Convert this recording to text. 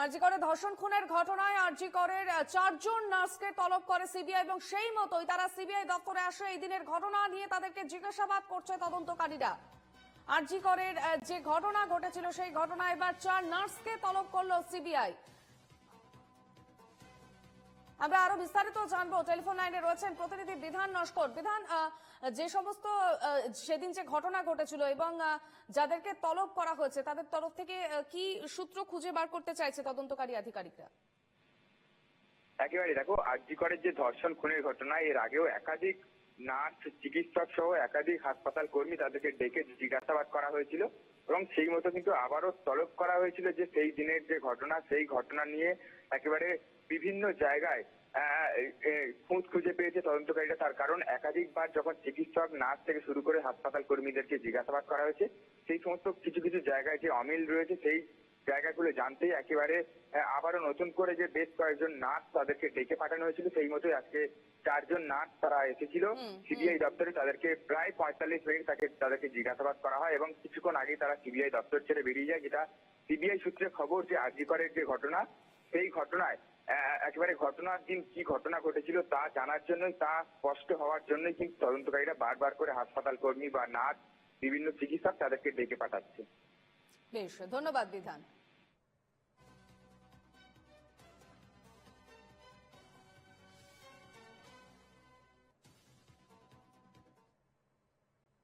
আরজি করে ধর্ষণ খুনের ঘটনায় আরজি করের 4 জন নার্সকে তলব করে সিবিআই এবং সেই মতোই তারা সিবিআই দপ্তরে আসে এই দিনের ঘটনা নিয়ে তাদেরকে জিজ্ঞাসাবাদ করছে তদন্তকারীরা। আরজি করের যে ঘটনা ঘটেছিল সেই ঘটনায় এবার 4 নার্সকে তলব করলো সিবিআই। আমরা আরো বিস্তারিত জানবো, টেলিফোন লাইনে রয়েছেন প্রতিনিধি বিধান নস্কর। বিধান, যে সমস্ত সেদিন যে ঘটনা ঘটেছিল এবং যাদেরকে তলব করা হয়েছে তাদের তরফ থেকে কি সূত্র খুঁজে বার করতে চাইছে তদন্তকারী আধিকারিকরা? একেবারে দেখো, আরজি করের যে ধর্ষণ খুনের ঘটনা, এর আগেও একাধিক নার্স, চিকিৎসক সহ একাধিক হাসপাতাল কর্মী তাদেরকে ডেকে জিজ্ঞাসাবাদ করা হয়েছিল এবং সেই মতো কিন্তু আবারও তলব করা হয়েছিল যে সেই দিনের যে ঘটনা, সেই ঘটনা নিয়ে একেবারে বিভিন্ন জায়গায় খুঁত খুঁজে পেয়েছে তদন্তকারীরা। তার কারণ একাধিকবার যখন চিকিৎসক, নার্স থেকে শুরু করে হাসপাতাল কর্মীদেরকে জিজ্ঞাসাবাদ করা হয়েছে, সেই সমস্ত কিছু কিছু জায়গায় যে অমিল রয়েছে সেই জায়গাগুলো জানতেই একেবারে আবারও নতুন করে যে বেশ কয়েকজন নার্স তাদেরকে ডেকে পাঠানো হয়েছিল। সেই মতোই আজকে 4 জন নার্স তারা এসেছিল সিবিআই দপ্তরে। তাদেরকে প্রায় 45 মিনিট তাদেরকে জিজ্ঞাসাবাদ করা হয় এবং কিছুক্ষণ আগেই তারা সিবিআই দপ্তর ছেড়ে বেরিয়ে যায়। যেটা সিবিআই সূত্রে খবর যে আরজি করের যে ঘটনা, সেই ঘটনায় একেবারে ঘটনার দিন কি ঘটনা ঘটেছিল তা জানার জন্যই, তা স্পষ্ট হওয়ার জন্যই কিন্তু তদন্তকারীরা বারবার করে হাসপাতাল কর্মী বা নার্স, বিভিন্ন চিকিৎসক তাদেরকে ডেকে পাঠাচ্ছে। বেশ, ধন্যবাদ বিধান।